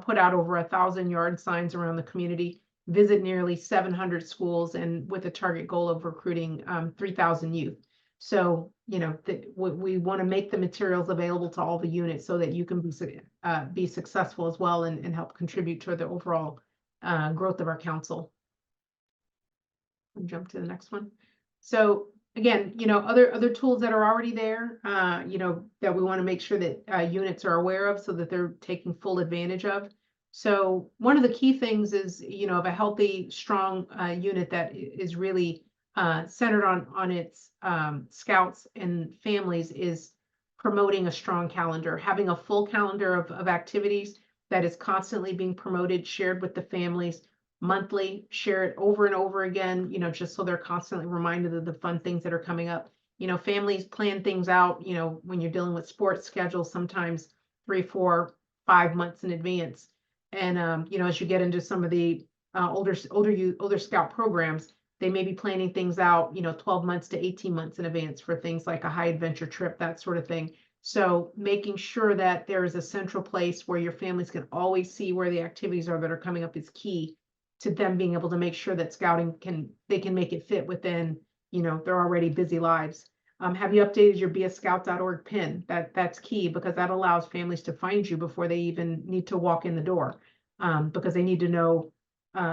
put out over 1,000 yard signs around the community, visit nearly 700 schools, and with a target goal of recruiting 3,000 youth. So, you know, we want to make the materials available to all the units so that you can be successful as well and help contribute to the overall growth of our council. I'll jump to the next one. So again, you know, other tools that are already there, you know, that we want to make sure that units are aware of so that they're taking full advantage of. So one of the key things is, you know, of a healthy, strong unit that is really centered on its scouts and families is promoting a strong calendar, having a full calendar of activities that is constantly being promoted, shared with the families monthly, share it over and over again, you know, just so they're constantly reminded of the fun things that are coming up. You know, families plan things out, you know, when you're dealing with sports schedules, sometimes 3, 4, 5 months in advance. And, you know, as you get into some of the older scout programs, they may be planning things out, you know, 12 months to 18 months in advance for things like a high adventure trip, that sort of thing. So making sure that there is a central place where your families can always see where the activities are that are coming up is key to them being able to make sure that scouting can make it fit within, you know, their already busy lives. Have you updated your beascout.org pin? That's key because that allows families to find you before they even need to walk in the door, because they need to know,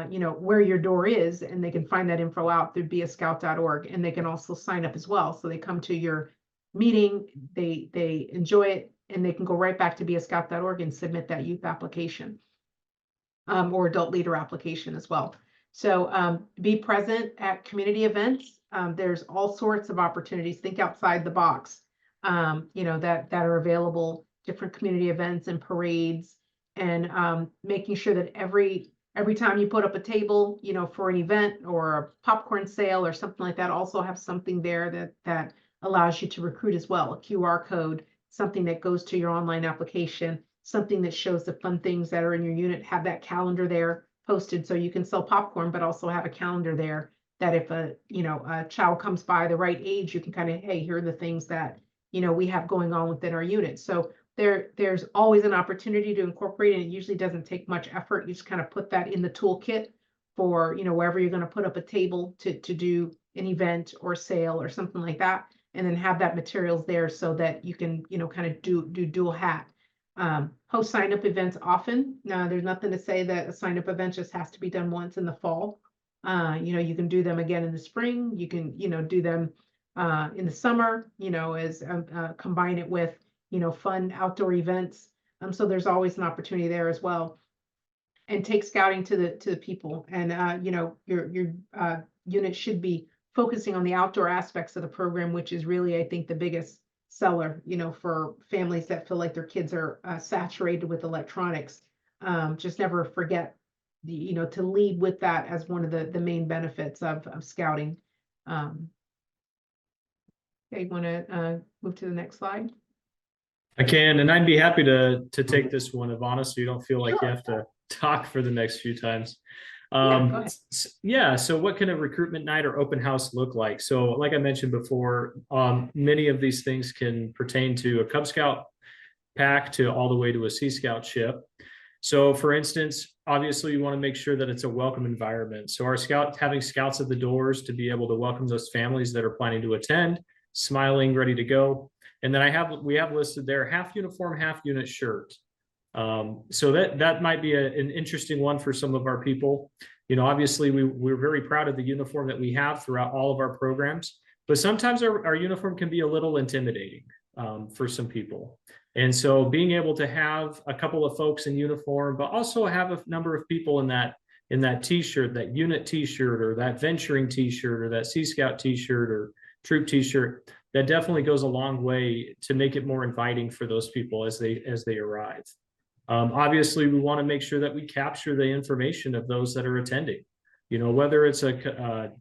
you know, where your door is, and they can find that info out through beascout.org, and they can also sign up as well. So they come to your meeting, they enjoy it, and they can go right back to beascout.org and submit that youth application. Or adult leader application as well. So be present at community events. There's all sorts of opportunities. Think outside the box, you know, that are available, different community events and parades, and making sure that every time you put up a table, you know, for an event or a popcorn sale or something like that, also have something there that allows you to recruit as well. A QR code, something that goes to your online application, something that shows the fun things that are in your unit, have that calendar there posted so you can sell popcorn, but also have a calendar there that if a child comes by the right age, you can kind of, hey, here are the things that, you know, we have going on within our unit. So there's always an opportunity to incorporate, and it usually doesn't take much effort. You just kind of put that in the toolkit for, you know, wherever you're going to put up a table to do an event or sale or something like that, and then have that materials there so that you can, you know, kind of do dual hat. Host sign-up events often. There's nothing to say that a sign-up event just has to be done once in the fall. You know, you can do them again in the spring. You can, you know, do them in the summer, you know, as combine it with, you know, fun outdoor events. So there's always an opportunity there as well. And take scouting to the people. And you know, your unit should be focusing on the outdoor aspects of the program, which is really, I think, the biggest seller, you know, for families that feel like their kids are saturated with electronics. Just never forget you know, to lead with that as one of the main benefits of scouting. Okay, you want to move to the next slide? I can, and I'd be happy to take this one, Ivana, so you don't feel like you have to talk for the next few times. Yeah, so what can a recruitment night or open house look like? So like I mentioned before, many of these things can pertain to a Cub Scout pack to all the way to a Sea Scout ship. So for instance, obviously you want to make sure that it's a welcome environment. So having scouts at the doors to be able to welcome those families that are planning to attend, smiling, ready to go. And then we have listed there half uniform, half unit shirt. So that might be an interesting one for some of our people. You know, obviously we're very proud of the uniform that we have throughout all of our programs, but sometimes our uniform can be a little intimidating for some people. And so being able to have a couple of folks in uniform, but also have a number of people in that t-shirt, that unit t-shirt, or that venturing t-shirt, or that Sea Scout t-shirt, or troop t-shirt, that definitely goes a long way to make it more inviting for those people as they arrive. Obviously, we want to make sure that we capture the information of those that are attending, you know, whether it's a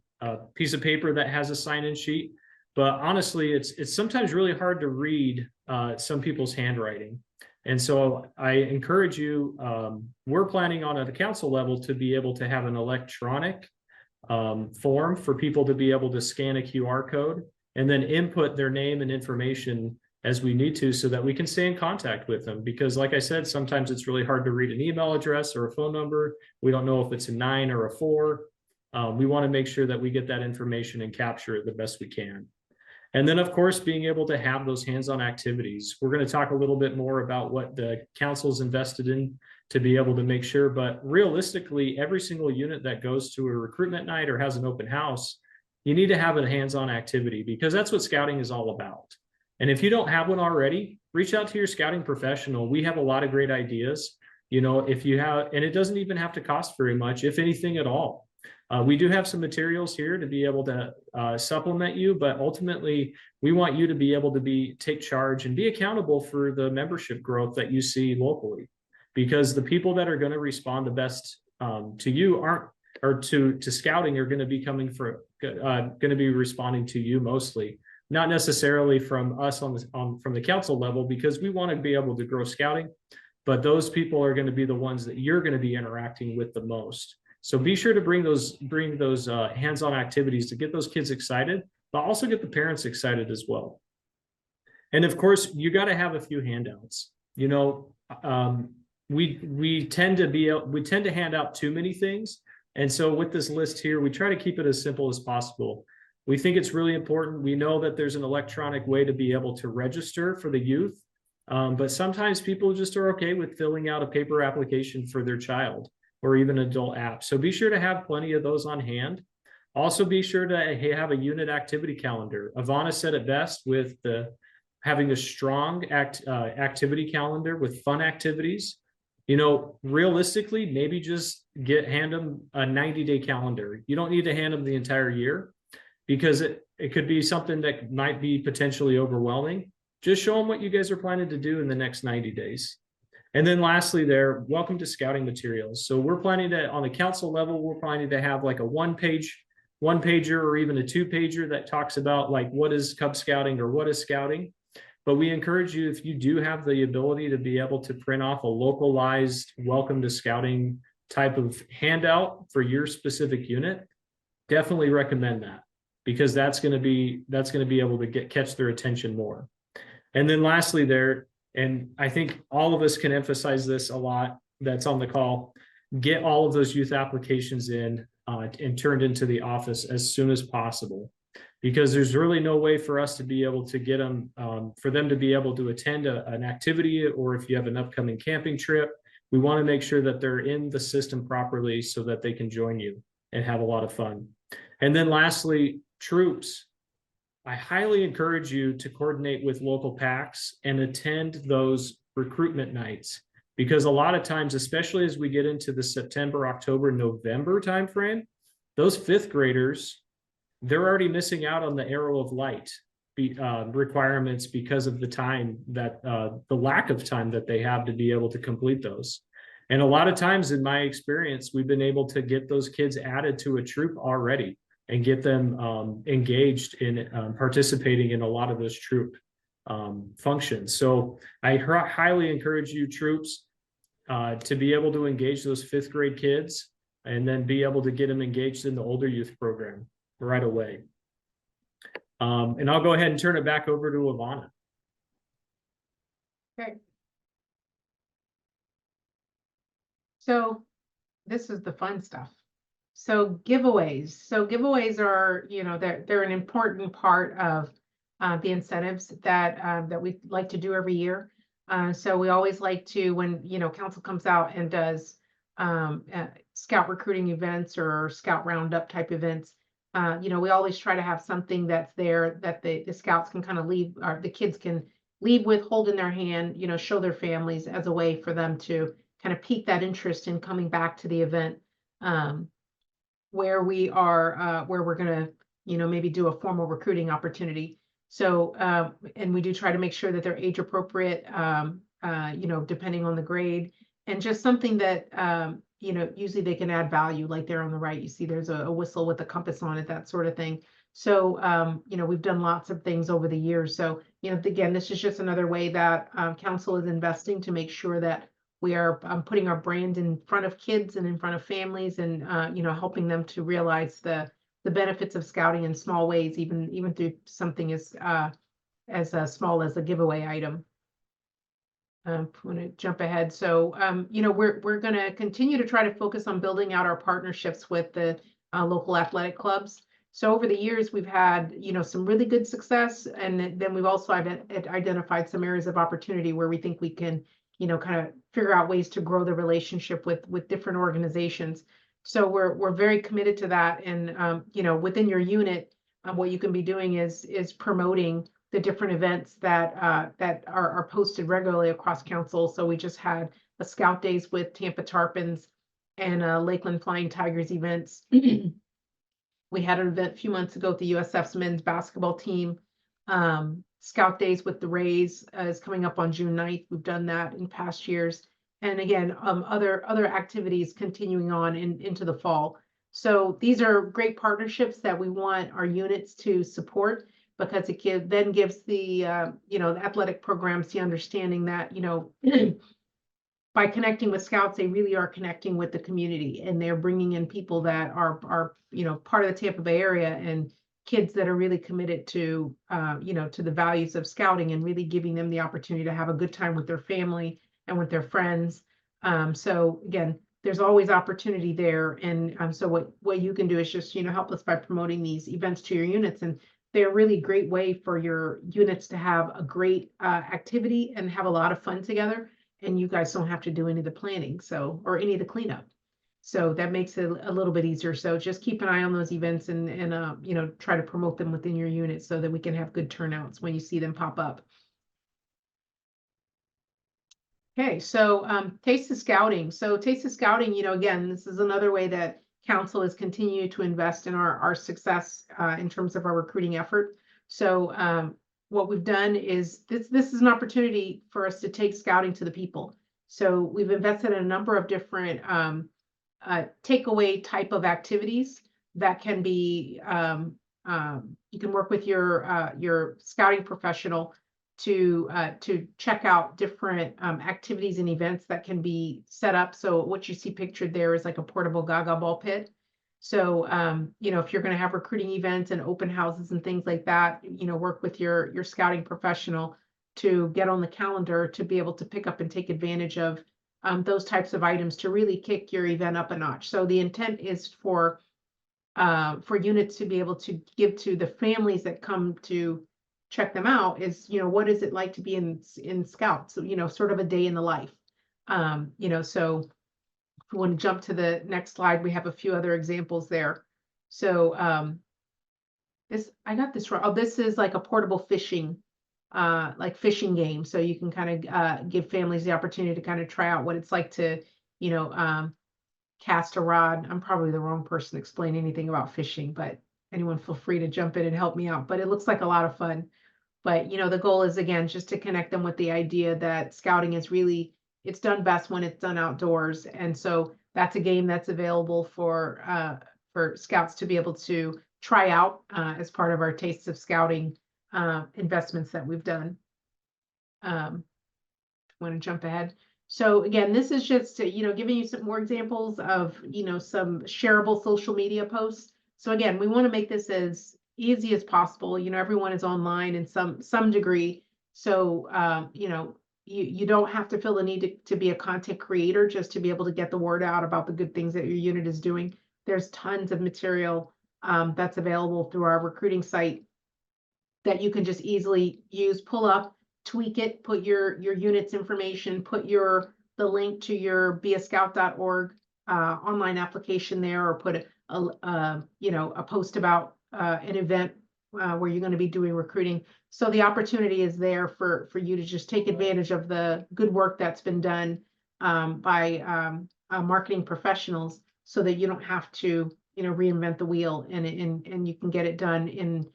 piece of paper that has a sign-in sheet, but honestly, it's sometimes really hard to read some people's handwriting. And so I encourage you, we're planning on at the council level to be able to have an electronic form for people to be able to scan a QR code and then input their name and information as we need to so that we can stay in contact with them. Because like I said, sometimes it's really hard to read an email address or a phone number. We don't know if it's a 9 or a 4. We want to make sure that we get that information and capture it the best we can. And then, of course, being able to have those hands-on activities. We're going to talk a little bit more about what the council's invested in to be able to make sure. But realistically, every single unit that goes to a recruitment night or has an open house, you need to have a hands-on activity, because that's what scouting is all about. And if you don't have one already, reach out to your scouting professional. We have a lot of great ideas. You know, if you have, and it doesn't even have to cost very much, if anything at all. We do have some materials here to be able to supplement you, but ultimately we want you to be able to take charge and be accountable for the membership growth that you see locally, because the people that are going to respond the best to you to scouting are going to be going to be responding to you mostly, not necessarily from us from the council level, because we want to be able to grow scouting, but those people are going to be the ones that you're going to be interacting with the most. So be sure to bring those hands-on activities to get those kids excited, but also get the parents excited as well. And of course, you got to have a few handouts. You know, we tend to hand out too many things, and so with this list here, we try to keep it as simple as possible. We think it's really important. We know that there's an electronic way to be able to register for the youth, but sometimes people just are okay with filling out a paper application for their child, or even adult app. So be sure to have plenty of those on hand. Also be sure to have a unit activity calendar. Ivana said it best with having a strong activity calendar with fun activities. You know, realistically, maybe just hand them a 90-day calendar. You don't need to hand them the entire year, because it could be something that might be potentially overwhelming. Just show them what you guys are planning to do in the next 90 days. And then lastly welcome to scouting materials. So we're planning to, on the council level, we're planning to have like a one-pager or even a 2-pager that talks about like what is Cub Scouting or what is scouting. But we encourage you, if you do have the ability to be able to print off a localized welcome to scouting type of handout for your specific unit, definitely recommend that, because that's going to be able to catch their attention more. And then lastly and I think all of us can emphasize this a lot that's on the call, get all of those youth applications in and turned into the office as soon as possible, because there's really no way for us to be able to get them, for them to be able to attend an activity, or if you have an upcoming camping trip, we want to make sure that they're in the system properly so that they can join you and have a lot of fun. And then lastly, troops. I highly encourage you to coordinate with local PACs and attend those recruitment nights, because a lot of times, especially as we get into the September, October, November timeframe, those 5th graders, they're already missing out on the Arrow of Light requirements because of the time that the lack of time that they have to be able to complete those. And a lot of times, in my experience, we've been able to get those kids added to a troop already and get them engaged in participating in a lot of those troop functions. So I highly encourage you, troops, to be able to engage those 5th grade kids, and then be able to get them engaged in the older youth program right away. And I'll go ahead and turn it back over to Ivana. Okay. So this is the fun stuff. So giveaways. So giveaways are, you know, they're an important part of the incentives that we like to do every year. So we always like to, when, you know, council comes out and does scout recruiting events or scout roundup type events, you know, we always try to have something that's there that the scouts can kind of leave, or the kids can leave with, hold in their hand, you know, show their families as a way for them to kind of pique that interest in coming back to the event. Where we are, where we're gonna, you know, maybe do a formal recruiting opportunity. So, and we do try to make sure that they're age appropriate, you know, depending on the grade, and just something that, you know, usually they can add value, like there on the right, you see there's a whistle with a compass on it, that sort of thing. So, you know, we've done lots of things over the years. So, you know, again, this is just another way that council is investing to make sure that we are putting our brand in front of kids and in front of families, and you know, helping them to realize the benefits of scouting in small ways, even through something as small as a giveaway item. I'm going to jump ahead. So, we're going to continue to try to focus on building out our partnerships with the local athletic clubs. So over the years, we've had, some really good success. And then we've also identified some areas of opportunity where we think we can, kind of figure out ways to grow the relationship with different organizations. So we're very committed to that. And, within your unit, what you can be doing is promoting the different events that are posted regularly across council. So we just had a Scout Days with Tampa Tarpons and Lakeland Flying Tigers events. We had an event a few months ago with the USF's men's basketball team. Scout Days with the Rays is coming up on June 9th. We've done that in past years. And again, other activities continuing on into the fall. So these are great partnerships that we want our units to support, because it then gives the the athletic programs the understanding that by connecting with Scouts, they really are connecting with the community, and they're bringing in people that are part of the Tampa Bay area, and kids that are really committed to to the values of scouting, and really giving them the opportunity to have a good time with their family and with their friends. So again, there's always opportunity there, and so what you can do is just help us by promoting these events to your units, and they're a really great way for your units to have a great activity and have a lot of fun together. And you guys don't have to do any of the planning, or any of the cleanup. So that makes it a little bit easier. So just keep an eye on those events and try to promote them within your unit so that we can have good turnouts when you see them pop up. Okay, so Taste of Scouting. So Taste of Scouting, again, this is another way that council is continuing to invest in our success in terms of our recruiting effort. So what we've done is this is an opportunity for us to take scouting to the people. So we've invested in a number of different takeaway type of activities that can be, you can work with your scouting professional to check out different activities and events that can be set up. So what you see pictured there is like a portable Gaga ball pit. So, if you're going to have recruiting events and open houses and things like that, work with your scouting professional to get on the calendar to be able to pick up and take advantage of those types of items to really kick your event up a notch. So the intent is for units to be able to give to the families that come to check them out is, what is it like to be in Scouts? So, sort of a day in the life. So if we want to jump to the next slide, we have a few other examples there. So I got this wrong. Oh, this is like a portable fishing, fishing game. So you can kind of give families the opportunity to kind of try out what it's like to, cast a rod. I'm probably the wrong person to explain anything about fishing, but anyone feel free to jump in and help me out. But it looks like a lot of fun. But, the goal is, again, just to connect them with the idea that scouting is really, it's done best when it's done outdoors. And so that's a game that's available for Scouts to be able to try out as part of our Tastes of Scouting investments that we've done. Want to jump ahead. So again, this is just, giving you some more examples of, some shareable social media posts. So again, we want to make this as easy as possible. Everyone is online in some degree. So, you don't have to feel the need to be a content creator just to be able to get the word out about the good things that your unit is doing. There's tons of material that's available through our recruiting site that you can just easily use, pull up, tweak it, put your unit's information, put the link to your beascout.org online application there, or put a post about an event where you're going to be doing recruiting. So the opportunity is there for you to just take advantage of the good work that's been done by marketing professionals, so that you don't have to reinvent the wheel, and you can get it done in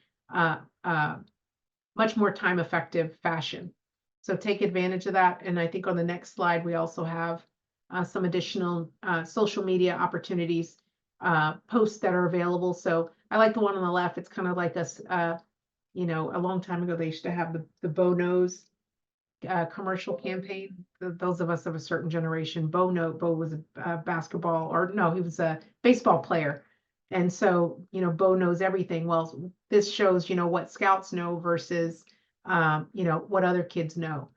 much more time effective fashion. So take advantage of that. And I think on the next slide, we also have some additional social media opportunities, posts that are available. So I like the one on the left. It's kind of like a long time ago, they used to have the Bo Knows commercial campaign. Those of us of a certain generation, Bo was a basketball, or no, he was a baseball player. And so, Bo knows everything. Well, this shows, what Scouts know versus you know, what other kids know.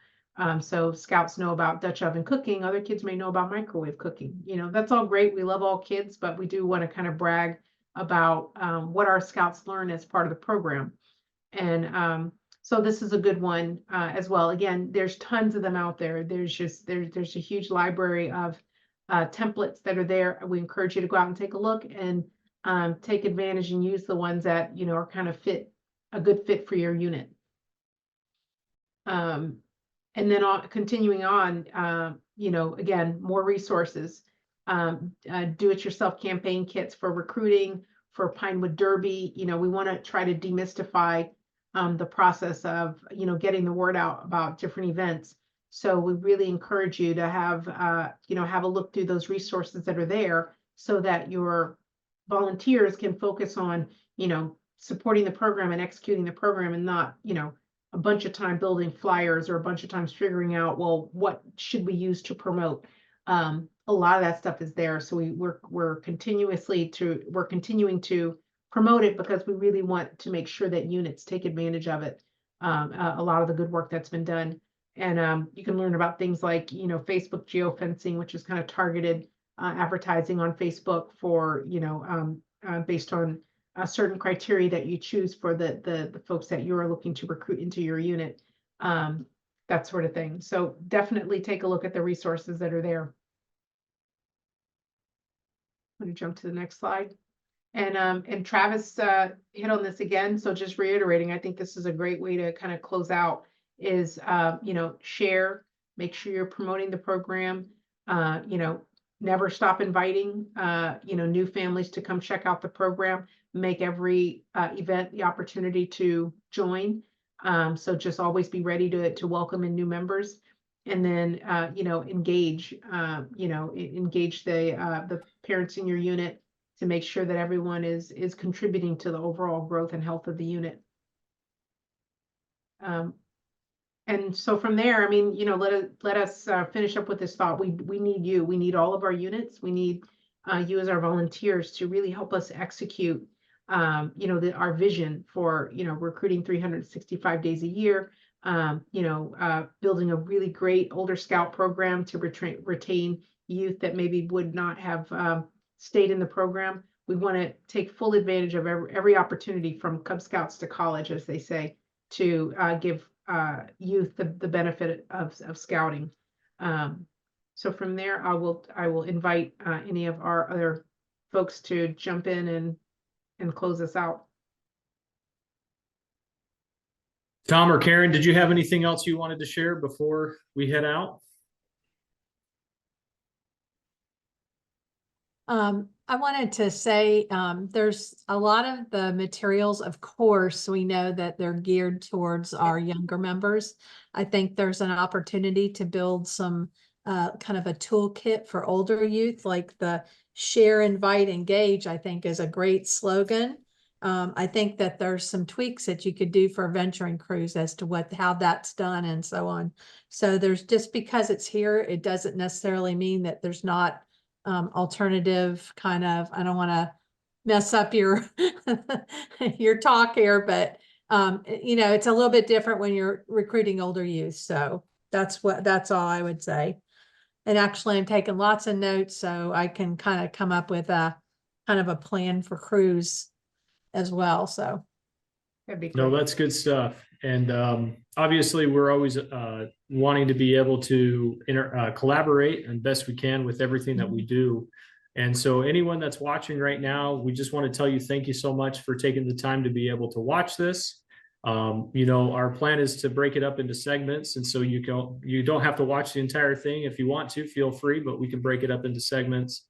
So scouts know about Dutch oven cooking, other kids may know about microwave cooking. You know, that's all great. We love all kids, but we do want to kind of brag about what our scouts learn as part of the program. And so this is a good one as well. Again, there's tons of them out there. There's a huge library of templates that are there. We encourage you to go out and take a look and take advantage and use the ones that, you know, are kind of a good fit for your unit. And then continuing on, you know, again, more resources, do-it-yourself campaign kits for recruiting, for Pinewood Derby. You know, we want to try to demystify the process of, you know, getting the word out about different events. So we really encourage you to have, you know, have a look through those resources that are there so that your volunteers can focus on, you know, supporting the program and executing the program, and not, you know, a bunch of time building flyers or a bunch of times figuring out, well, what should we use to promote? A lot of that stuff is there. So we're continuing to promote it because we really want to make sure that units take advantage of it. A lot of the good work that's been done. And you can learn about things like, you know, Facebook geofencing, which is kind of targeted advertising on Facebook for, you know, based on certain criteria that you choose for the folks that you're looking to recruit into your unit, that sort of thing. So definitely take a look at the resources that are there. I'm going to jump to the next slide. And Travis hit on this again. So just reiterating, I think this is a great way to kind of close out is, you know, share, make sure you're promoting the program, you know, never stop inviting, you know, new families to come check out the program, make every event the opportunity to join. So just always be ready to welcome in new members. And then, you know, engage the parents in your unit to make sure that everyone is contributing to the overall growth and health of the unit. And so from there, I mean, you know, let us finish up with this thought. We need you. We need all of our units. We need you as our volunteers to really help us execute, you know, our vision for, you know, recruiting 365 days a year, you know, building a really great older scout program to retain youth that maybe would not have stayed in the program. We want to take full advantage of every opportunity, from Cub Scouts to college, as they say, to give youth the benefit of scouting. So from there, I will invite any of our other folks to jump in and close this out. Tom or Karen, did you have anything else you wanted to share before we head out? I wanted to say, there's a lot of the materials, of course, we know that they're geared towards our younger members. I think there's an opportunity to build some kind of a toolkit for older youth, like the share, invite, engage, I think is a great slogan. I think that there's some tweaks that you could do for venturing crews as to how that's done and so on. So there's, just because it's here, it doesn't necessarily mean that there's not alternative kind of, I don't want to mess up your your talk here, but you know, it's a little bit different when you're recruiting older youth. So that's all I would say. And actually, I'm taking lots of notes so I can kind of come up with a kind of a plan for crews as well. So That'd be great. No, that's good stuff. And obviously, we're always wanting to be able to collaborate as best we can with everything that we do. And so anyone that's watching right now, we just want to tell you thank you so much for taking the time to be able to watch this. You know, our plan is to break it up into segments. And so you don't have to watch the entire thing. If you want to, feel free, but we can break it up into segments.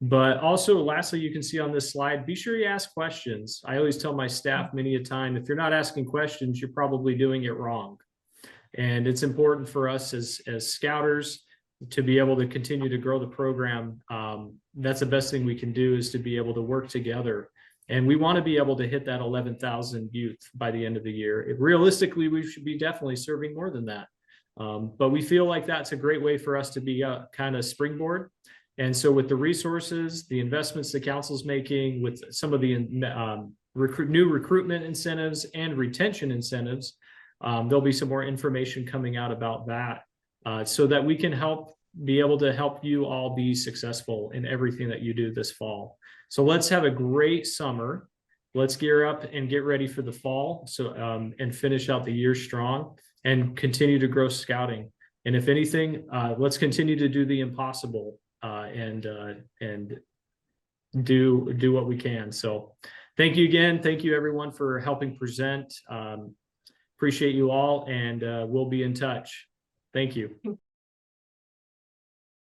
But also, lastly, you can see on this slide, be sure you ask questions. I always tell my staff many a time, if you're not asking questions, you're probably doing it wrong. And it's important for us as scouters to be able to continue to grow the program. That's the best thing we can do, is to be able to work together. And we want to be able to hit that 11,000 youth by the end of the year. Realistically, we should be definitely serving more than that. But we feel like that's a great way for us to be a kind of springboard. And so with the resources, the investments the council's making, with some of the new recruitment incentives and retention incentives, There'll be some more information coming out about that, so that we can be able to help you all be successful in everything that you do this fall. So let's have a great summer. Let's gear up and get ready for the fall. So, and finish out the year strong and continue to grow scouting. And if anything, let's continue to do the impossible, and do what we can. So thank you again. Thank you everyone for helping present. Appreciate you all, and we'll be in touch. Thank you.